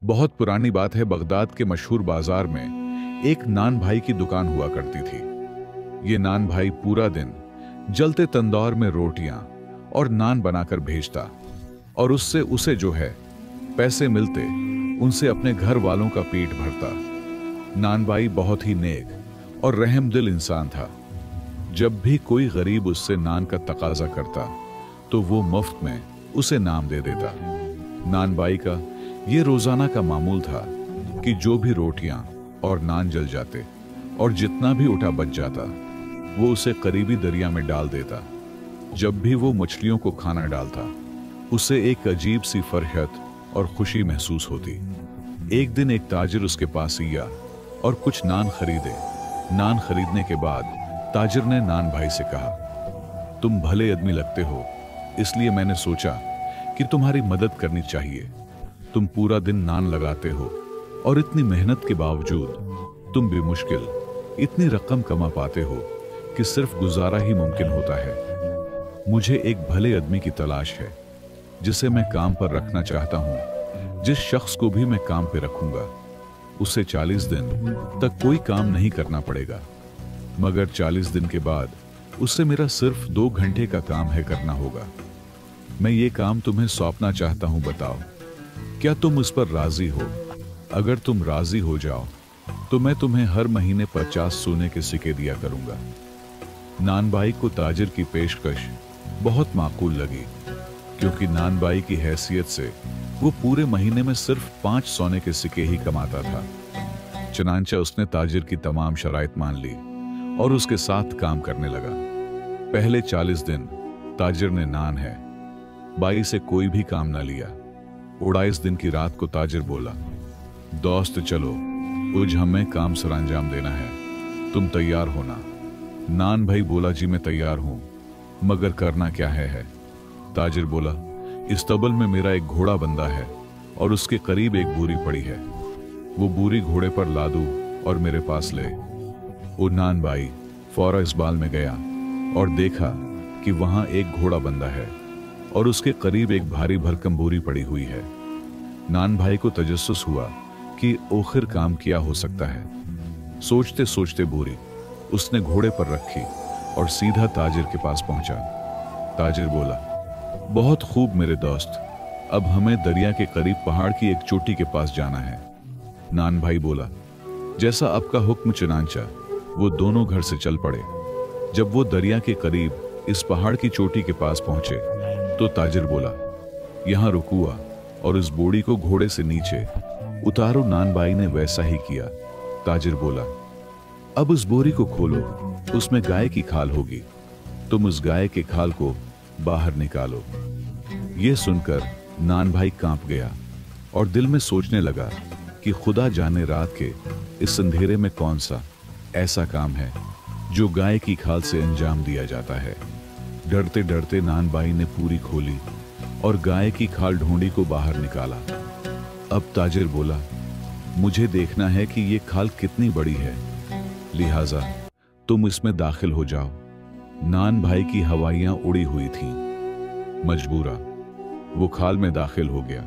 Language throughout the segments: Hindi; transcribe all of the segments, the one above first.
बहुत पुरानी बात है, बगदाद के मशहूर बाजार में एक नान भाई की दुकान हुआ करती थी। ये नान भाई पूरा दिन जलते तंदूर में रोटियां और नान बनाकर भेजता और उससे उसे जो है पैसे मिलते, उनसे अपने घर वालों का पेट भरता। नान भाई बहुत ही नेक और रहमदिल इंसान था। जब भी कोई गरीब उससे नान का तकाजा करता तो वो मुफ्त में उसे नाम दे देता। नान भाई का ये रोजाना का मामूल था कि जो भी रोटियां और नान जल जाते और जितना भी उठा बच जाता वो उसे करीबी दरिया में डाल देता। जब भी वो मछलियों को खाना डालता उसे एक अजीब सी फरहत और खुशी महसूस होती। एक दिन एक ताजिर उसके पास आया और कुछ नान खरीदे। नान खरीदने के बाद ताजिर ने नान भाई से कहा, तुम भले आदमी लगते हो, इसलिए मैंने सोचा कि तुम्हारी मदद करनी चाहिए। तुम पूरा दिन नान लगाते हो और इतनी मेहनत के बावजूद तुम बेमुश्किल इतनी रकम कमा पाते हो कि सिर्फ गुजारा ही मुमकिन होता है। मुझे एक भले आदमी की तलाश है जिसे मैं काम पर रखना चाहता हूं। जिस शख्स को भी मैं काम पे रखूंगा उसे 40 दिन तक कोई काम नहीं करना पड़ेगा, मगर 40 दिन के बाद उससे मेरा सिर्फ 2 घंटे का काम है करना होगा। मैं ये काम तुम्हें सौंपना चाहता हूं, बताओ क्या तुम उस पर राजी हो? अगर तुम राजी हो जाओ तो मैं तुम्हें हर महीने 50 सोने के सिक्के दिया करूंगा। नान भाई को ताजिर की पेशकश बहुत माकूल लगी, क्योंकि नान भाई की हैसियत से वो पूरे महीने में सिर्फ 5 सोने के सिक्के ही कमाता था। चनांचा उसने ताजिर की तमाम शराइत मान ली और उसके साथ काम करने लगा। पहले 40 दिन ताजिर ने नान है बाई से कोई भी काम ना लिया। 19 दिन की रात को ताजिर बोला, दोस्त चलो, आज हमें काम सर अंजाम देना है, तुम तैयार होना। नान भाई बोला, जी मैं तैयार हूं, मगर करना क्या है? ताजिर बोला, इस तबल में मेरा एक घोड़ा बंधा है और उसके करीब एक बोरी पड़ी है। वो बोरी घोड़े पर लादू और मेरे पास ले। वो नान भाई फौरा इस बाल में गया और देखा कि वहां एक घोड़ा बंधा है और उसके करीब एक भारी भरकम बोरी पड़ी हुई है। नान भाई को तजस्सुस हुआ कि आखिर काम क्या हो सकता है। सोचते सोचते बोरी उसने घोड़े पर रखी और सीधा ताजिर के पास पहुंचा। ताजिर बोला, बहुत खूब मेरे दोस्त, अब हमें दरिया के करीब पहाड़ की एक चोटी के पास जाना है। नान भाई बोला, जैसा आपका हुक्म चनांचा। वो दोनों घर से चल पड़े। जब वो दरिया के करीब इस पहाड़ की चोटी के पास पहुंचे तो ताजिर बोला, यहां रुकुआ और इस बोरी को घोड़े से नीचे उतारो। नान भाई ने वैसा ही किया। ताजिर बोला, अब उस बोरी को खोलो, उसमें गाय की खाल होगी, तुम उस गाय के खाल को बाहर निकालो। यह सुनकर नान भाई कांप गया और दिल में सोचने लगा कि खुदा जाने रात के इस अंधेरे में कौन सा ऐसा काम है जो गाय की खाल से अंजाम दिया जाता है। डरते डरते नान भाई ने पूरी खोली और गाय की खाल ढूंढी को बाहर निकाला। अब ताजिर बोला, मुझे देखना है कि ये खाल कितनी बड़ी है, लिहाजा तुम इसमें दाखिल हो जाओ। नान भाई की हवाइयां उड़ी हुई थीं। मजबूरा वो खाल में दाखिल हो गया।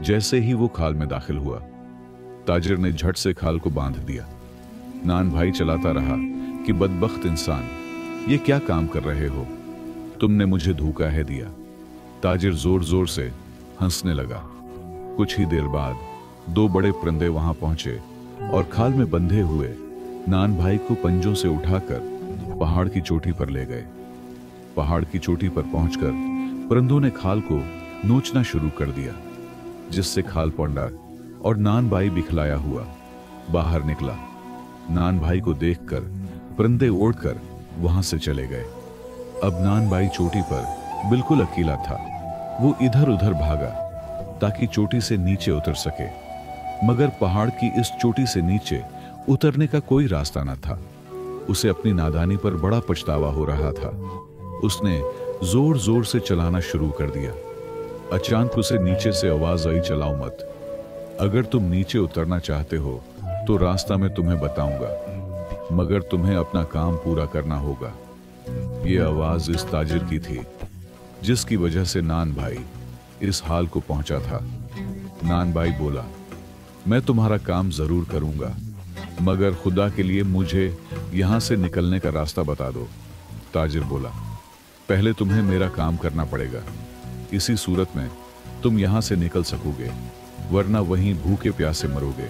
जैसे ही वो खाल में दाखिल हुआ, ताजिर ने झट से खाल को बांध दिया। नान भाई चलाता रहा कि बदबख्त इंसान, ये क्या काम कर रहे हो, तुमने मुझे धोखा है दिया। ताजिर जोर जोर से हंसने लगा। कुछ ही देर बाद 2 बड़े परिंदे वहां पहुंचे और खाल में बंधे हुए नान भाई को पंजों से उठाकर पहाड़ की चोटी पर ले गए। पहाड़ की चोटी पर पहुंचकर परिंदों ने खाल को नोचना शुरू कर दिया, जिससे खाल पौंडा और नान भाई बिखलाया हुआ बाहर निकला। नान भाई को देखकर परिंदे उड़कर वहां से चले गए। अब नान भाई चोटी पर बिल्कुल अकेला था। वो इधर उधर भागा ताकि चोटी से नीचे उतर सके, मगर पहाड़ की इस चोटी से नीचे उतरने का कोई रास्ता न था। उसे अपनी नादानी पर बड़ा पछतावा हो रहा था। उसने जोर जोर से चलाना शुरू कर दिया। अचानक उसे नीचे से आवाज आई, चलाओ मत, अगर तुम नीचे उतरना चाहते हो तो रास्ता मैं तुम्हें बताऊंगा, मगर तुम्हें अपना काम पूरा करना होगा। यह आवाज इस ताजिर की थी जिसकी वजह से नान भाई इस हाल को पहुंचा था। नान भाई बोला, मैं तुम्हारा काम जरूर करूंगा, मगर खुदा के लिए मुझे यहां से निकलने का रास्ता बता दो। ताजिर बोला, पहले तुम्हें मेरा काम करना पड़ेगा। इसी सूरत में तुम यहां से निकल सकोगे, वरना वहीं भूखे प्यासे मरोगे।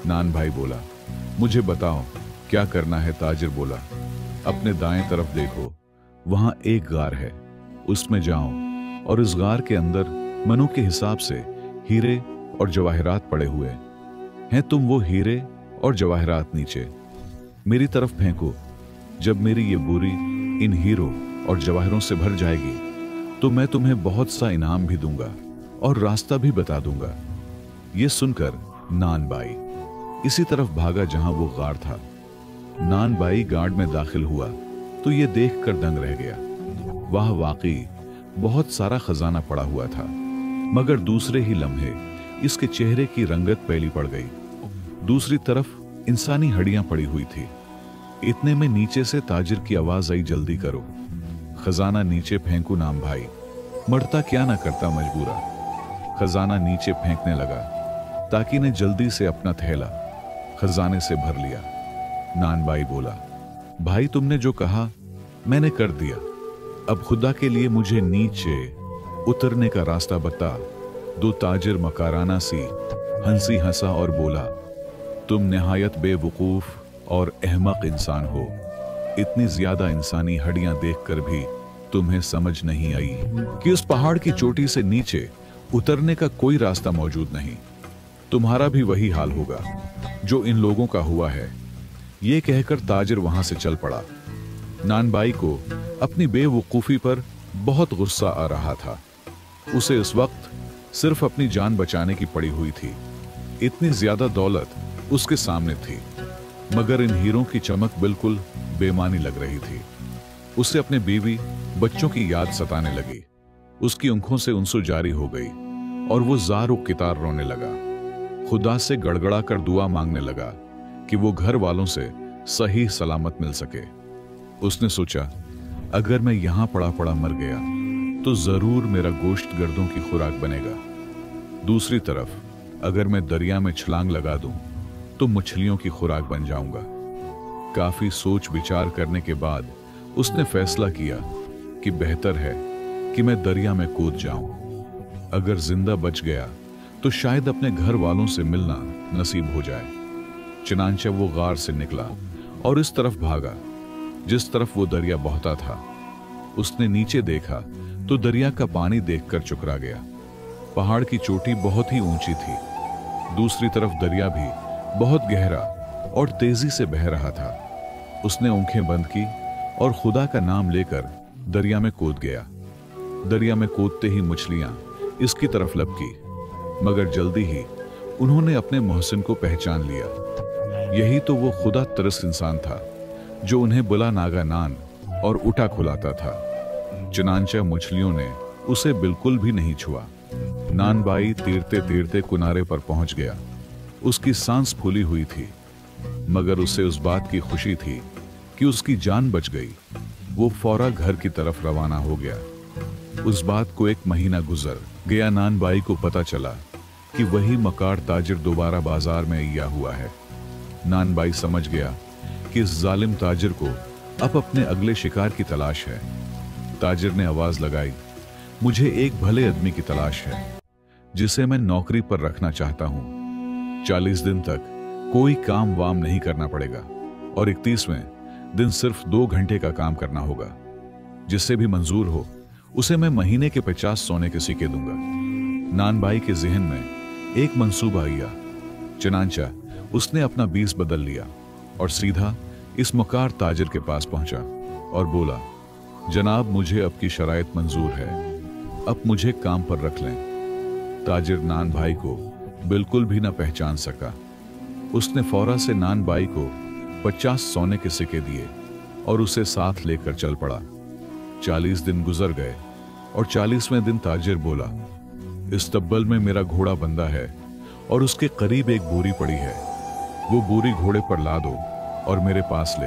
नान भाई बोला, मुझे बताओ क्या करना है। ताजिर बोला, अपने दाएं तरफ देखो, वहां एक गार है, उसमें जाओ और इस गार के अंदर मनु के हिसाब से हीरे और जवाहरात पड़े हुए हैं। तुम वो हीरे और जवाहरात नीचे मेरी तरफ फेंको। जब मेरी ये बोरी इन हीरो और जवाहरों से भर जाएगी तो मैं तुम्हें बहुत सा इनाम भी दूंगा और रास्ता भी बता दूंगा। ये सुनकर नान बाई इसी तरफ भागा जहां वो गार था। नान बाई गार्ड में दाखिल हुआ तो ये देखकर दंग रह गया। वह वाकई बहुत सारा खजाना पड़ा हुआ था, मगर दूसरे ही लम्हे इसके चेहरे की रंगत पहली पड़ गई। दूसरी तरफ इंसानी हड्डियां पड़ी हुई थी। इतने में नीचे से ताजिर की आवाज आई, जल्दी करो, खजाना नीचे फेंकू नाम भाई। मरता क्या ना करता मजबूरा। खजाना नीचे फेंकने लगा। ताकि ने जल्दी से अपना थैला खजाने से भर लिया। नान भाई बोला, भाई तुमने जो कहा मैंने कर दिया। अब खुदा के लिए मुझे नीचे उतरने का रास्ता बता दो। ताजिर मकाराना सी हंसी हंसा और बोला, तुम निहायत बेवकूफ और अहमक इंसान हो। इतनी ज्यादा इंसानी हड्डियां देखकर भी तुम्हें समझ नहीं आई कि उस पहाड़ की चोटी से नीचे उतरने का कोई रास्ता मौजूद नहीं। तुम्हारा भी वही हाल होगा जो इन लोगों का हुआ है। यह कहकर ताजिर वहां से चल पड़ा। नानबाई को अपनी बेवकूफी पर बहुत गुस्सा आ रहा था। उसे इस वक्त सिर्फ अपनी जान बचाने की पड़ी हुई थी। इतनी ज्यादा दौलत उसके सामने थी, मगर इन हीरों की चमक बिल्कुल बेमानी लग रही थी। उसे अपने बीवी बच्चों की याद सताने लगी। उसकी आंखों से आंसू जारी हो गई और वो ज़ारो कितार रोने लगा। खुदा से गड़गड़ा कर दुआ मांगने लगा कि वो घर वालों से सही सलामत मिल सके। उसने सोचा, अगर मैं यहां पड़ा पड़ा मर गया तो जरूर मेरा गोश्त गर्दों की खुराक बनेगा। दूसरी तरफ अगर मैं दरिया में छलांग लगा दूं तो मछलियों की खुराक बन जाऊंगा। काफी सोच विचार करने के बाद उसने फैसला किया कि बेहतर है कि मैं दरिया में कूद जाऊं। अगर जिंदा बच गया तो शायद अपने घर वालों से मिलना नसीब हो जाए। चुनांचे वो गार से निकला और इस तरफ भागा जिस तरफ वो दरिया बहता था। उसने नीचे देखा तो दरिया का पानी देखकर चुकरा गया। पहाड़ की चोटी बहुत ही ऊंची थी। दूसरी तरफ दरिया भी बहुत गहरा और तेजी से बह रहा था। उसने आंखें बंद की और खुदा का नाम लेकर दरिया में कूद गया। दरिया में कूदते ही मछलियां इसकी तरफ लपकी, मगर जल्दी ही उन्होंने अपने मोहसिन को पहचान लिया। यही तो वो खुदा तरस इंसान था जो उन्हें बुला नागा नान और उठा खुलाता था। चुनांचा मछलियों ने उसे बिल्कुल भी नहीं छुआ। नानबाई तैरते तैरते किनारे पर पहुंच गया। उसकी सांस फूली हुई थी, मगर उसे उस बात की खुशी थी कि उसकी जान बच गई। वो फौरा घर की तरफ रवाना हो गया। उस बात को 1 महीना गुजर गया। नानबाई को पता चला कि वही मकार ताजिर दोबारा बाजार में अय्या हुआ है। नानबाई समझ गया कि इस जालिम ताजिर को अब अपने अगले शिकार की तलाश है। ताजिर ने आवाज लगाई, मुझे एक भले आदमी की तलाश है जिसे मैं नौकरी पर रखना चाहता हूं। 40 दिन तक कोई काम वाम नहीं करना पड़ेगा और 31वें दिन सिर्फ 2 घंटे का काम करना होगा। जिससे भी मंजूर हो उसे मैं महीने के 50 सोने के सिक्के दूंगा। नानबाई के जहन में एक मंसूबा आया। चुनांचा उसने अपना 20 बदल लिया और सीधा इस मकार ताजिर के पास पहुंचा और बोला, जनाब मुझे अब की शराइत मंजूर है, अब मुझे काम पर रख लें। ताजिर नानबाई को बिल्कुल भी न पहचान सका। उसने फौरा से नानबाई को 50 सोने के सिक्के दिए और उसे साथ लेकर चल पड़ा। 40 दिन गुजर गए और 40वें दिन ताजिर बोला, इस तब्बल में मेरा घोड़ा बंधा है और उसके करीब एक बोरी पड़ी है। वो बोरी घोड़े पर ला दो और मेरे पास ले।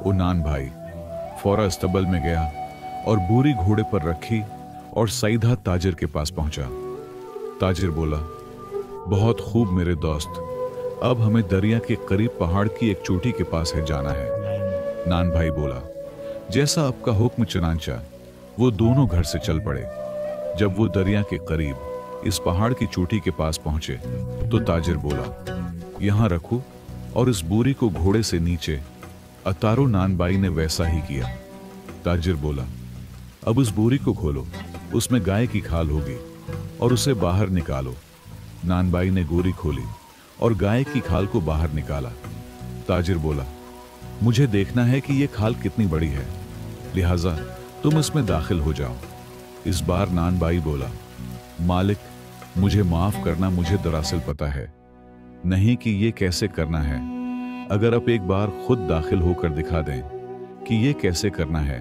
वो नानबाई फौरा इस्तबल में गया और बोरी घोड़े पर रखी और सीधा ताजिर के पास पहुंचा। ताजिर बोला, बहुत खूब मेरे दोस्त, अब हमें दरिया के करीब पहाड़ की एक चोटी के पास है जाना है। नान भाई बोला। जैसा आपका हुक्म चुनांचा, वो दोनों घर से चल पड़े। जब वो दरिया के करीब इस पहाड़ की चोटी के पास पहुंचे तो ताजिर बोला, यहां रखो और इस बोरी को घोड़े से नीचे। अतारो नान भाई ने वैसा ही किया। ताजिर बोला, अब उस बोरी को खोलो, उसमें गाय की खाल होगी और उसे बाहर निकालो। नान भाई ने बोरी खोली और गाय की खाल को बाहर निकाला। ताजिर बोला, मुझे देखना है कि यह खाल कितनी बड़ी है, लिहाजा तुम इसमें दाखिल हो जाओ। इस बार नान भाई बोला, मालिक मुझे माफ करना, मुझे दरअसल पता है नहीं कि यह कैसे करना है। अगर आप एक बार खुद दाखिल होकर दिखा दें कि यह कैसे करना है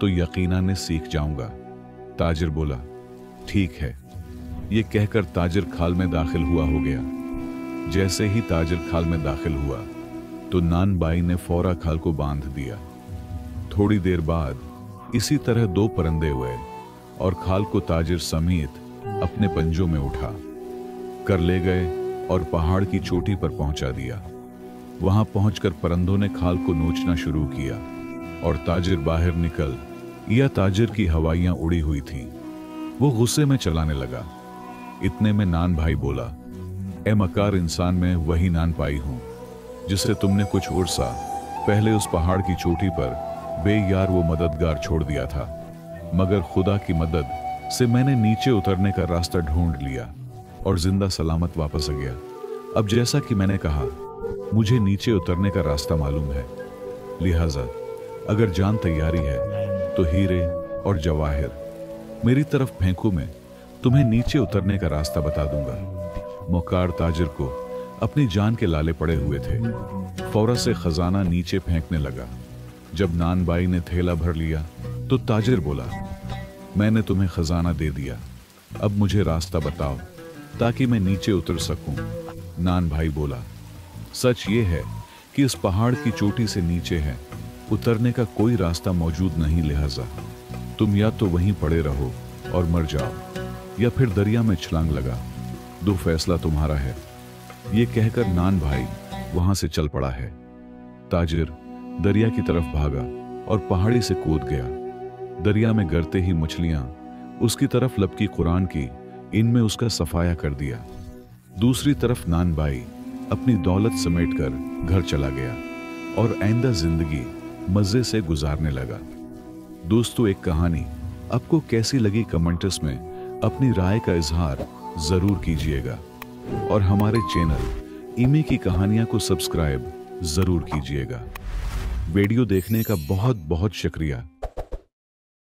तो यकीनन सीख जाऊंगा। ताजिर बोला, ठीक है। यह कहकर ताजिर खाल में दाखिल हुआ हो गया। जैसे ही ताजिर खाल में दाखिल हुआ तो नान भाई ने फौरा खाल को बांध दिया। थोड़ी देर बाद इसी तरह दो परिंदे हुए और खाल को ताजिर समेत अपने पंजों में उठा कर ले गए और पहाड़ की चोटी पर पहुंचा दिया। वहां पहुंचकर परिंदों ने खाल को नोचना शुरू किया और ताजिर बाहर निकल या ताजिर की हवाइयां उड़ी हुई थीं। वो गुस्से में चलाने लगा। इतने में नान भाई बोला, ए मकार इंसान, में वही नान पाई हूं जिसे तुमने कुछ उर्सा पहले उस पहाड़ की चोटी पर बेयार वो मददगार छोड़ दिया था, मगर खुदा की मदद से मैंने नीचे उतरने का रास्ता ढूंढ लिया और जिंदा सलामत वापस आ गया। अब जैसा कि मैंने कहा, मुझे नीचे उतरने का रास्ता मालूम है, लिहाजा अगर जान तैयारी है तो हीरे और जवाहिर मेरी तरफ फेंकू, मैं तुम्हें नीचे उतरने का रास्ता बता दूंगा। मोकार ताजिर को अपनी जान के लाले पड़े हुए थे। फौरन से खजाना नीचे फेंकने लगा। जब नान भाई ने थैला भर लिया तो ताजिर बोला, मैंने तुम्हें खजाना दे दिया, अब मुझे रास्ता बताओ ताकि मैं नीचे उतर सकूं। नान भाई बोला, सच ये है कि इस पहाड़ की चोटी से नीचे है, उतरने का कोई रास्ता मौजूद नहीं, लिहाजा तुम या तो वहीं पड़े रहो और मर जाओ या फिर दरिया में छलांग लगा दो, फैसला तुम्हारा है। ये कहकर नान भाई वहां से चल पड़ा है। ताजिर दरिया की तरफ भागा और पहाड़ी से कूद गया। दरिया में गिरते ही मछलियां उसकी तरफ लपकी कुरान की, इनमें उसका सफाया कर दिया। दूसरी तरफ नान भाई अपनी दौलत समेटकर घर चला गया और आइंदा जिंदगी मजे से गुजारने लगा। दोस्तों, एक कहानी आपको कैसी लगी कमेंट्स में अपनी राय का इजहार जरूर कीजिएगा और हमारे चैनल इमी की कहानियां को सब्सक्राइब जरूर कीजिएगा। वीडियो देखने का बहुत बहुत शुक्रिया।